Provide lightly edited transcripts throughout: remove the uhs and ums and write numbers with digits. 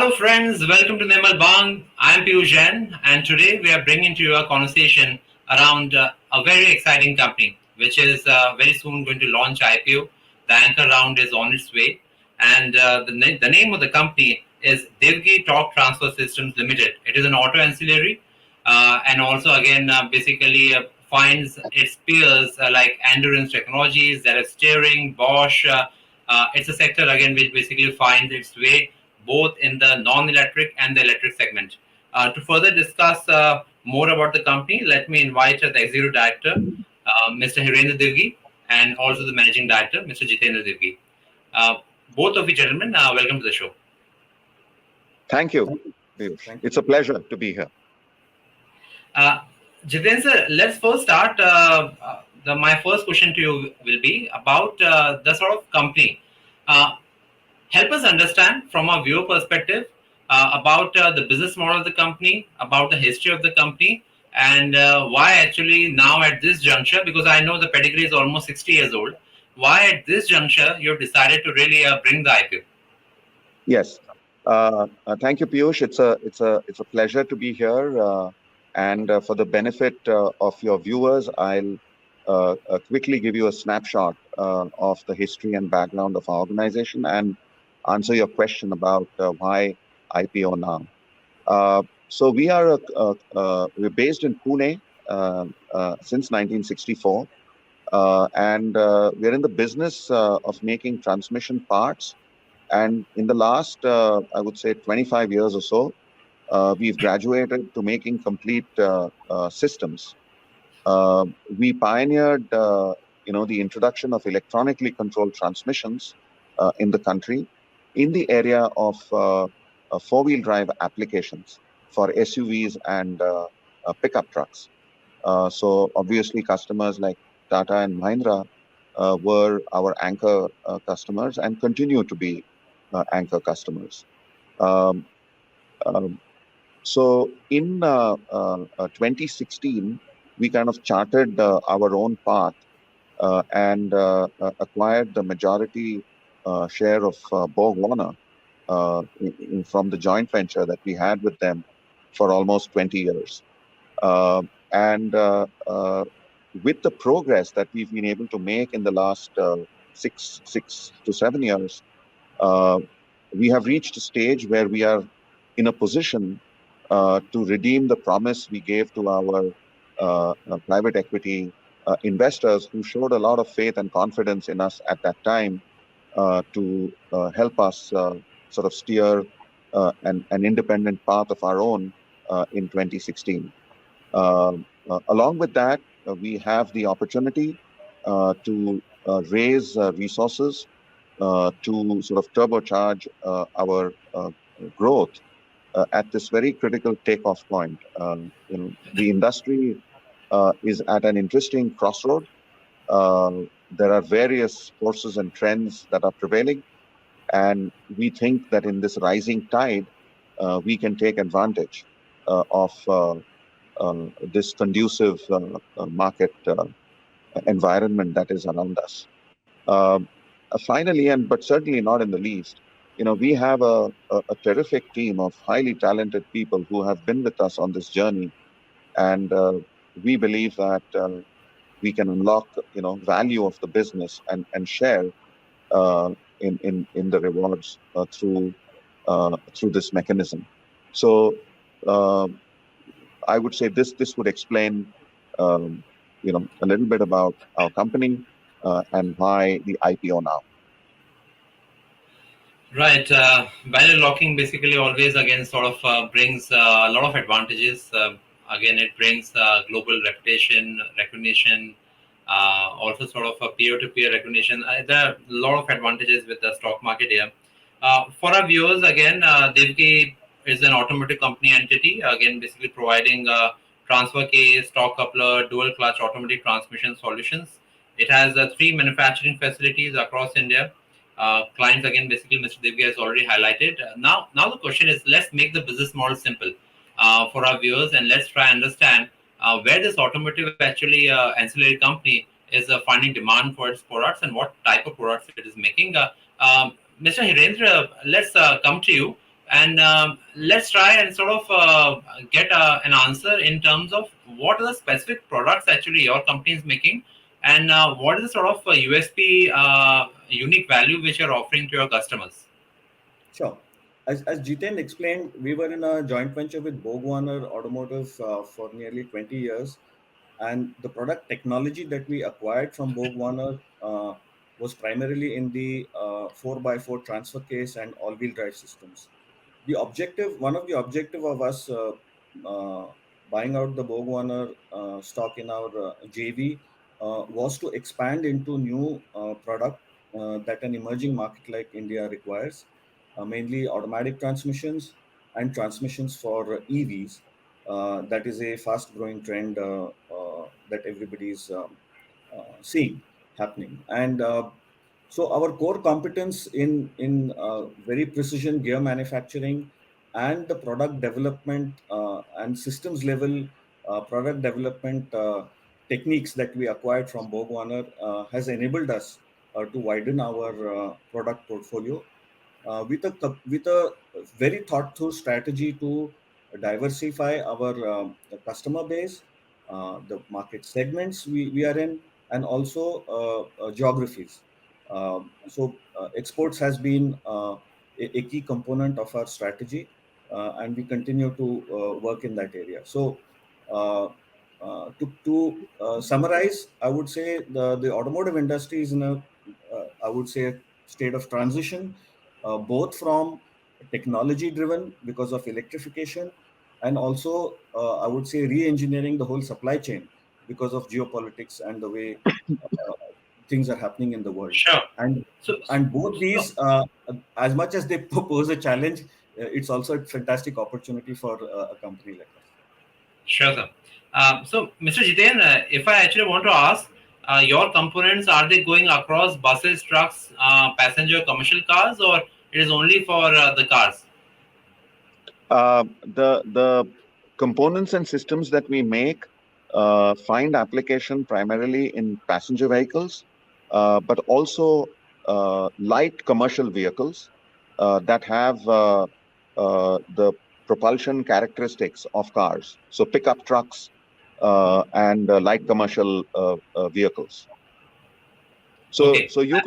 Hello, friends. Welcome to Nirmal Bang. I'm Piyush Jain, and today we are bringing to you a conversation around a very exciting company, which is very soon going to launch IPO. The anchor round is on its way, and the name of the company is Divgi TorqTransfer Systems Limited. It is an auto ancillary, and also again basically finds its peers like Endurance Technologies, that is steering, Bosch. It's a sector again which basically finds its way both in the non-electric and the electric segment. To further discuss more about the company, let me invite the Executive Director, Mr. Hirendra Divgi, and also the Managing Director, Mr. Jitendra Divgi. Uh, Both of you gentlemen, welcome to the show. Thank you, Piyush. It's a pleasure to be here. Uh, Jitendra, let's first start. My first question to you will be about the sort of company. Uh, Help us understand from a viewer perspective about the business model of the company, about the history of the company, and why actually now at this juncture, because I know the pedigree is almost 60 years old, why at this juncture you've decided to really bring the IPO? Yes. Thank you, Piyush. It's a pleasure to be here. And for the benefit of your viewers, I'll quickly give you a snapshot of the history and background of our organization and answer your question about why IPO now. So we're based in Pune since 1964, and we're in the business of making transmission parts. And in the last, I would say, 25 years or so, we've graduated to making complete systems. We pioneered, the introduction of electronically controlled transmissions in the country in the area of four-wheel drive applications for SUVs and pickup trucks. So obviously, customers like Tata and Mahindra were our anchor customers and continue to be anchor customers. Um, um, so in 2016, we kind of charted our own path and acquired the majority share of Borg Warner from the joint venture that we had with them for almost 20 years. And with the progress that we've been able to make in the last 6 to 7 years, uh, we have reached a stage where we are in a position to redeem the promise we gave to our private equity investors who showed a lot of faith and confidence in us at that time to help us sort of steer an independent path of our own in 2016. Along with that, we have the opportunity to raise resources to sort of turbocharge our growth at this very critical takeoff point. The industry is at an interesting crossroad. There are various forces and trends that are prevailing, and we think that in this rising tide, we can take advantage of this conducive market environment that is around us. Finally, and but certainly not in the least, we have a terrific team of highly talented people who have been with us on this journey, and we believe that we can unlock, value of the business and share in the rewards through this mechanism. So I would say this would explain, a little bit about our company and why the IPO now. Right. Value locking basically always again sort of brings a lot of advantages. Again, it brings global reputation, recognition, also sort of a peer-to-peer recognition. There are a lot of advantages with the stock market here. For our viewers, again, Divgi is an automotive company entity, again, basically providing transfer case, stock coupler, dual clutch automatic transmission solutions. It has three manufacturing facilities across India. Clients, again, basically, Mr. Divgi has already highlighted. Now the question is, let's make the business model simple for our viewers, and let's try and understand where this automotive actually ancillary company is finding demand for its products and what type of products it is making. Mr. Hirendra, let's come to you. And let's try and sort of get an answer in terms of what are the specific products actually your company is making, and what is the sort of USP, unique value, which you're offering to your customers. Sure. As Jiten explained, we were in a joint venture with BorgWarner Automotive for nearly 20 years. And the product technology that we acquired from BorgWarner was primarily in the 4x4 transfer case and all-wheel drive systems. One of the objective of us buying out the BorgWarner stock in our JV was to expand into new product that an emerging market like India requires, mainly automatic transmissions and transmissions for EVs. That is a fast-growing trend that everybody is seeing happening. And so our core competence in very precision gear manufacturing and the product development and systems level product development techniques that we acquired from BorgWarner has enabled us to widen our product portfolio with a very thought through strategy to diversify our customer base, the market segments we are in, and also geographies. Exports has been a key component of our strategy, and we continue to work in that area. So, to summarize, I would say the automotive industry is in a, I would say, state of transition, both from technology driven because of electrification, and also I would say re-engineering the whole supply chain because of geopolitics and the way uh, things are happening in the world. Sure. And So, and both so these, as much as they pose a challenge, it's also a fantastic opportunity for a company like us. sure, sir. So, Mr. Jiten, if I actually want to ask, your components, are they going across buses, trucks, passenger commercial cars, or it is only for the cars? The components and systems that we make find application primarily in passenger vehicles, but also light commercial vehicles that have the propulsion characteristics of cars. So pickup trucks and light commercial vehicles. So, Okay. so you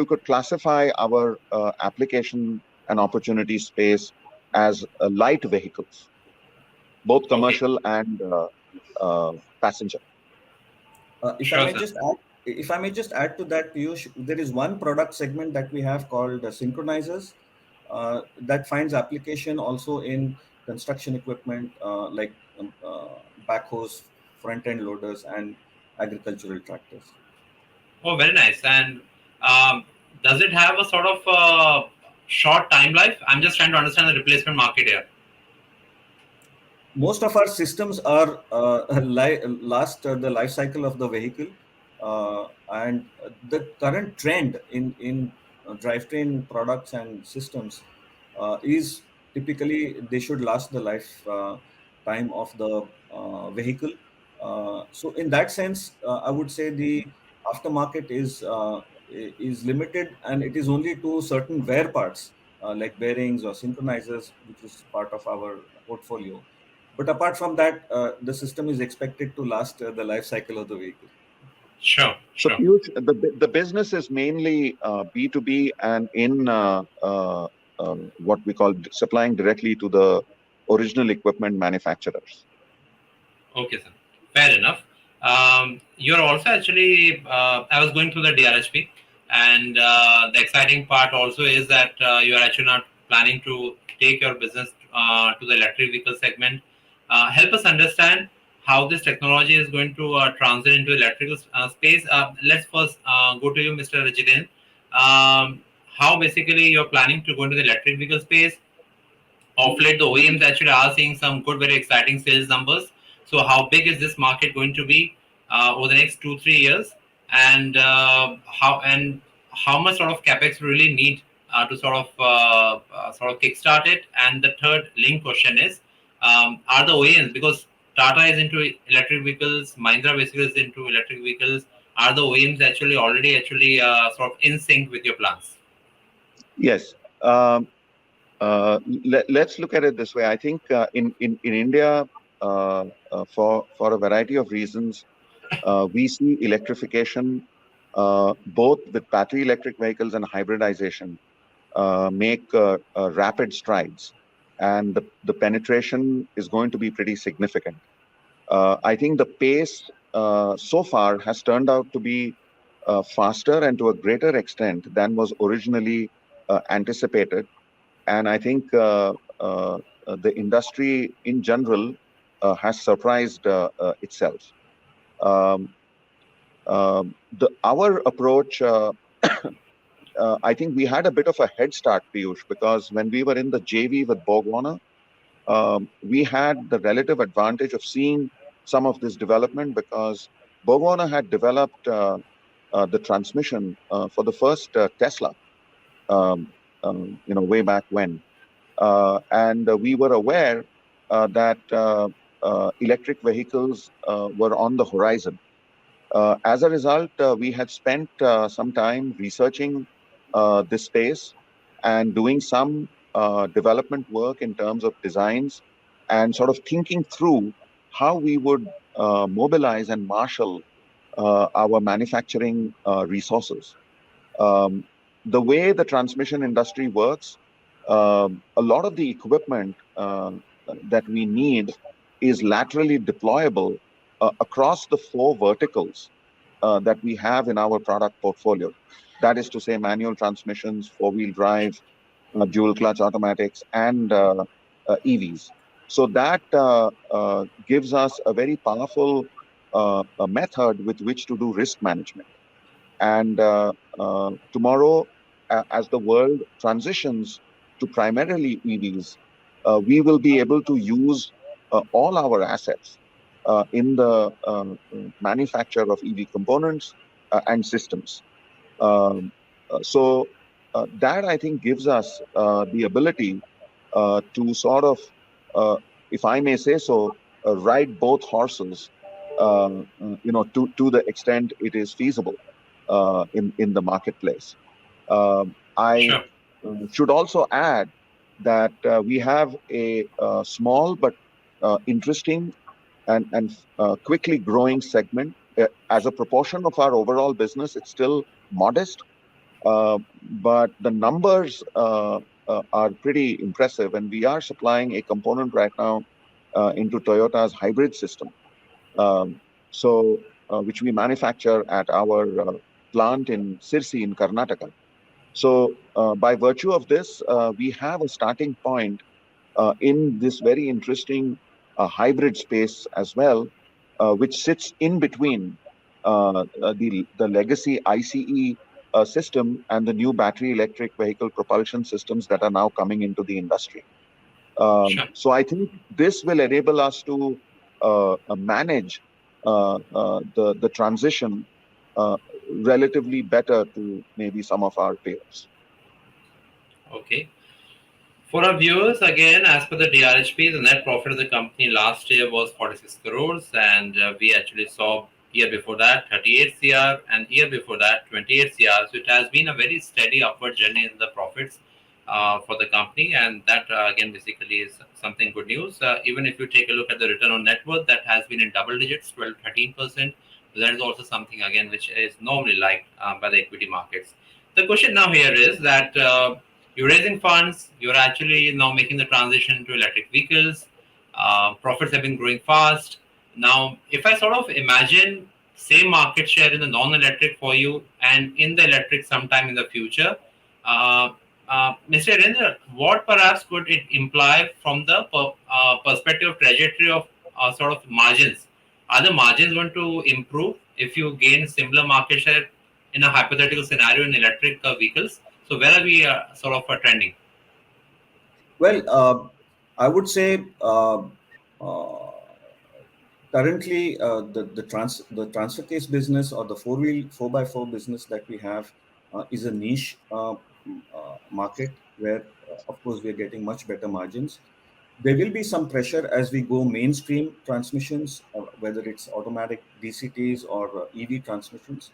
could classify our application and opportunity space as light vehicles, both Okay. commercial and passenger. If I Sure, may sir. just add, if I may just add to that, Piyush, there is one product segment that we have called synchronizers that finds application also in construction equipment like backhoes, front-end loaders, and agricultural tractors. Oh, very nice. And um, does it have a sort of short time life? I'm just trying to understand the replacement market here. Most of our systems are last the life cycle of the vehicle, and the current trend in drivetrain products and systems is typically they should last the life time of the vehicle. So in that sense, I would say the aftermarket is limited, and it is only to certain wear parts like bearings or synchronizers, which is part of our portfolio. But apart from that, the system is expected to last the life cycle of the vehicle. Sure, So sure. Piyush, the business is mainly B2B and in what we call supplying directly to the original equipment manufacturers. Okay, sir. Fair enough. You're also actually, I was going through the DRHP, and the exciting part also is that you are actually not planning to take your business to the electric vehicle segment. Help us understand how this technology is going to transit into electrical space. Let's first go to you, Mr. Jiten. How basically you're planning to go into the electric vehicle space? Of late, the OEMs actually are seeing some good, very exciting sales numbers. So, how big is this market going to be over the next 2-3 years, and how much sort of capex we really need to sort of kickstart it? And the third link question is, are the OEMs, because Tata is into electric vehicles, Mahindra basically is into electric vehicles, are the OEMs actually already actually sort of in sync with your plans? Yes. Um, Let's look at it this way. I think in India, for a variety of reasons, we see electrification, both with battery electric vehicles and hybridization, make rapid strides, and the penetration is going to be pretty significant. I think the pace so far has turned out to be faster and to a greater extent than was originally anticipated. And I think the industry in general has surprised itself. Um, our approach, I think we had a bit of a head start, Piyush, because when we were in the JV with BorgWarner, we had the relative advantage of seeing some of this development because BorgWarner had developed the transmission for the first Tesla, um, way back when. And we were aware that electric vehicles were on the horizon. As a result, we had spent some time researching this space and doing some development work in terms of designs and sort of thinking through how we would mobilize and marshal our manufacturing resources. Um, the way the transmission industry works, a lot of the equipment that we need is laterally deployable across the four verticals that we have in our product portfolio. That is to say, manual transmissions, four-wheel drive, dual clutch automatics, and EVs. So that gives us a very powerful a method with which to do risk management. And tomorrow, as the world transitions to primarily EVs, we will be able to use all our assets in the manufacture of EV components and systems. Um, that I think gives us the ability to sort of, if I may say so, ride both horses, to the extent it is feasible in the marketplace. I Sure. should also add that we have a small but interesting and quickly growing segment. As a proportion of our overall business, it's still modest, but the numbers are pretty impressive, and we are supplying a component right now into Toyota's hybrid system, um, which we manufacture at our plant in Sirsi in Karnataka. So, by virtue of this, we have a starting point in this very interesting hybrid space as well, which sits in between the legacy ICE system and the new battery electric vehicle propulsion systems that are now coming into the industry. Sure. So I think this will enable us to manage the transition uh, relatively better to maybe some of our peers. Okay. For our viewers, again, as per the DRHP, the net profit of the company last year was 46 crores, and we actually saw year before that 38 CR, and year before that 28 CR. So it has been a very steady upward journey in the profits for the company, and that again basically is something good news. Even if you take a look at the return on net worth, that has been in double digits, 12-13%. That is also something again which is normally liked by the equity markets. The question now here is that. You're raising funds, you're actually now making the transition to electric vehicles. Profits have been growing fast. Now, if I sort of imagine same market share in the non-electric for you and in the electric sometime in the future, uh, Mr. Arendra, what perhaps could it imply from the perspective trajectory of sort of margins? Are the margins going to improve if you gain similar market share in a hypothetical scenario in electric vehicles? So where are we sort of trending? Well, I would say uh, currently the transfer case business or the four by four business that we have is a niche market where of course we are getting much better margins. There will be some pressure as we go mainstream transmissions, whether it's automatic DCTs or EV transmissions.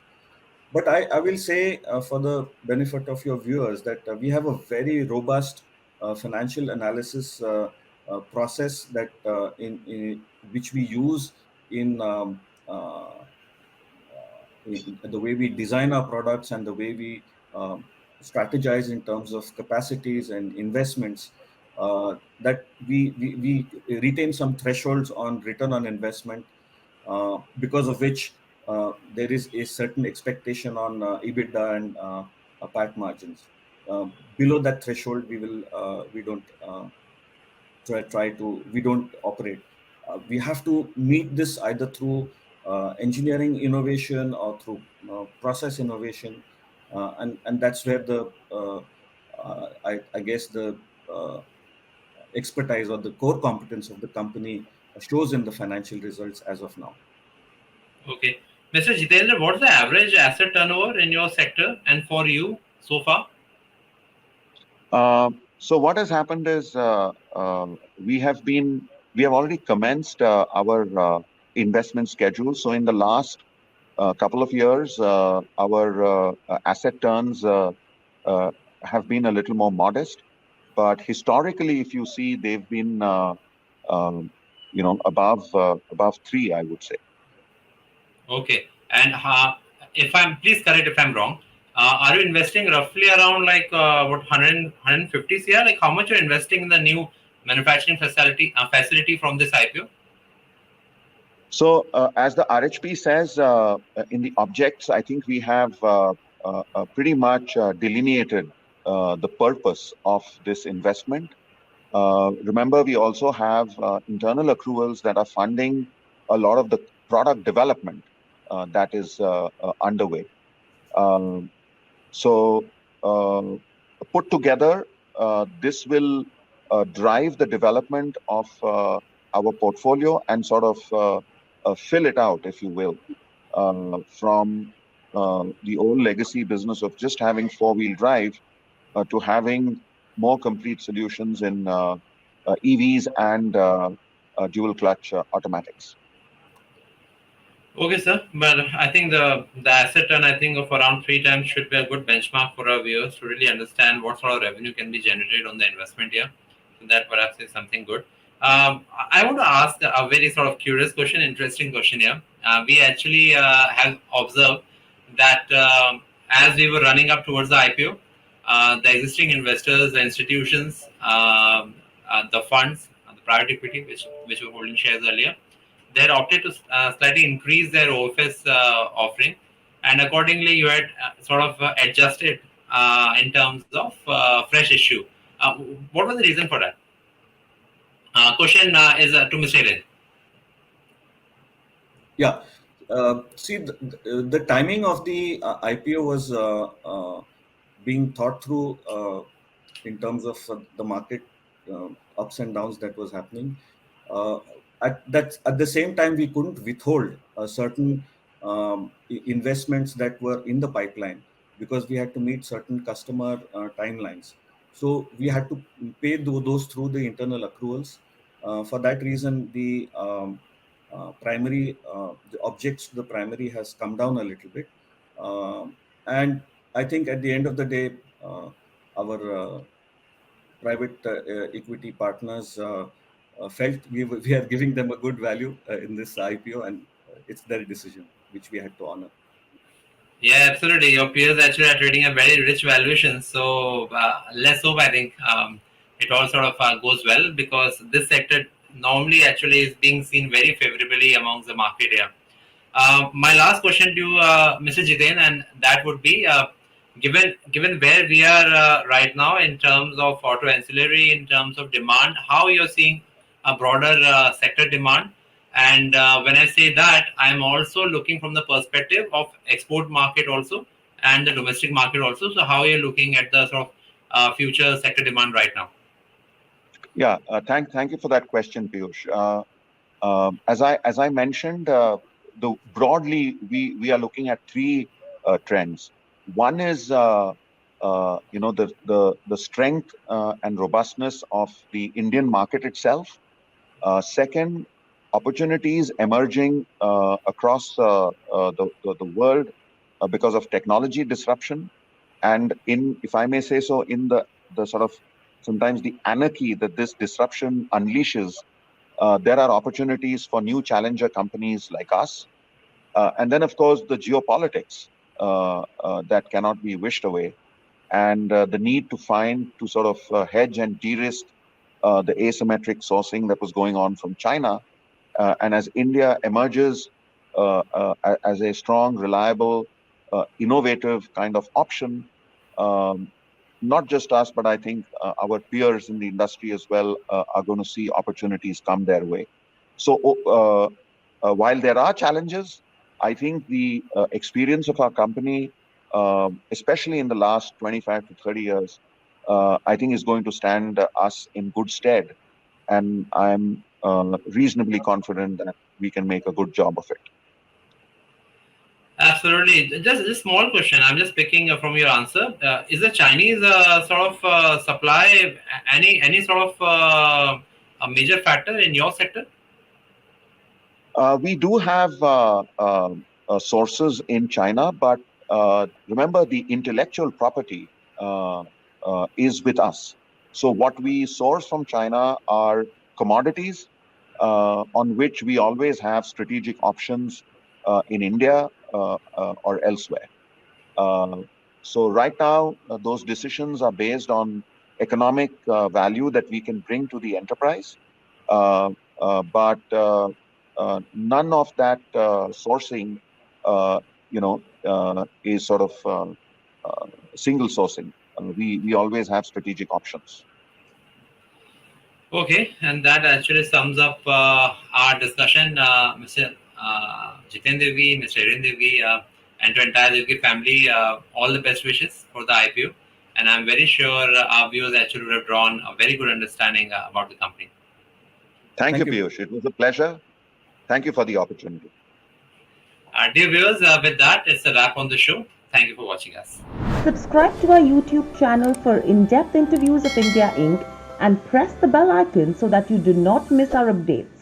But I will say, for the benefit of your viewers, that we have a very robust financial analysis process that in which we use in the way we design our products and the way we strategize in terms of capacities and investments, that we retain some thresholds on return on investment, because of which there is a certain expectation on EBITDA and PAT margins. Below that threshold, we don't we don't operate. We have to meet this either through engineering innovation or through process innovation, and that's where I guess the expertise or the core competence of the company shows in the financial results as of now. Okay. Mr. Jitendra, what's the average asset turnover in your sector and for you so far? So what has happened is we have already commenced our investment schedule. So in the last couple of years, our asset turns have been a little more modest. But historically, if you see, they've been above 3, I would say. Okay. And please correct if I'm wrong. Are you investing roughly around like what 150 CR? Like how much you're investing in the new manufacturing facility from this IPO? So as the RHP says in the objects, I think we have pretty much delineated the purpose of this investment. Remember, we also have internal accruals that are funding a lot of the product development that is underway. So put together, this will drive the development of our portfolio and sort of fill it out, if you will, from the old legacy business of just having four-wheel drive to having more complete solutions in EVs and dual clutch automatics. Okay, sir. But I think the asset turn, I think, of around 3 times should be a good benchmark for our viewers to really understand what sort of revenue can be generated on the investment here. So that perhaps is something good. I want to ask a very sort of curious question, interesting question here. We actually have observed that as we were running up towards the IPO, the existing investors, the institutions, the funds, the private equity, which were holding shares earlier, they had opted to slightly increase their OFS offering, and accordingly, you had sort of adjusted in terms of fresh issue. What was the reason for that? Question is to Mr. Hiren. Yeah. See, the timing of the IPO was being thought through in terms of the market ups and downs that was happening. At the same time, we couldn't withhold certain investments that were in the pipeline because we had to meet certain customer timelines. So we had to pay those through the internal accruals. For that reason, the objects to the primary has come down a little bit. And I think at the end of the day, our private equity partners felt we are giving them a good value in this IPO, and it's their decision, which we had to honor. Yeah, absolutely. Your peers actually are trading a very rich valuation. So let's hope, I think, it all sort of goes well, because this sector normally actually is being seen very favorably amongst the market here. My last question to Mr. Jiten, and that would be, given where we are right now in terms of auto ancillary, in terms of demand, how you're seeing a broader sector demand. And when I say that, I'm also looking from the perspective of export market also and the domestic market also. So how are you looking at the sort of future sector demand right now? Yeah, thank you for that question, Piyush. As I mentioned, broadly we are looking at three trends. One is the strength and robustness of the Indian market itself. Second, opportunities emerging across the world because of technology disruption, and if I may say so, in the sort of sometimes the anarchy that this disruption unleashes, there are opportunities for new challenger companies like us. And then, of course, the geopolitics that cannot be wished away, and the need to sort of hedge and de-risk the asymmetric sourcing that was going on from China. And as India emerges as a strong, reliable, innovative kind of option, um, not just us, but I think our peers in the industry as well are going to see opportunities come their way. So while there are challenges, I think the experience of our company, especially in the last 25 to 30 years, I think is going to stand us in good stead. And I'm reasonably confident that we can make a good job of it. Absolutely. Just a small question. I'm just picking from your answer. Is the Chinese sort of supply any sort of a major factor in your sector? We do have sources in China, but remember the intellectual property is with us. So what we source from China are commodities on which we always have strategic options in India or elsewhere. Uh, so right now, those decisions are based on economic value that we can bring to the enterprise, uh, but none of that sourcing, is sort of single sourcing. We always have strategic options. Okay, and that actually sums up our discussion, Mr. Jiten Divgi, Mr. Erin Divgi, and to entire Divgi family. All the best wishes for the IPO, and I'm very sure our viewers actually would have drawn a very good understanding about the company. Thank you, Piyush. It was a pleasure. Thank you for the opportunity. Dear viewers, with that, it's a wrap on the show. Thank you for watching us. Subscribe to our YouTube channel for in-depth interviews of India Inc. and press the bell icon so that you do not miss our updates.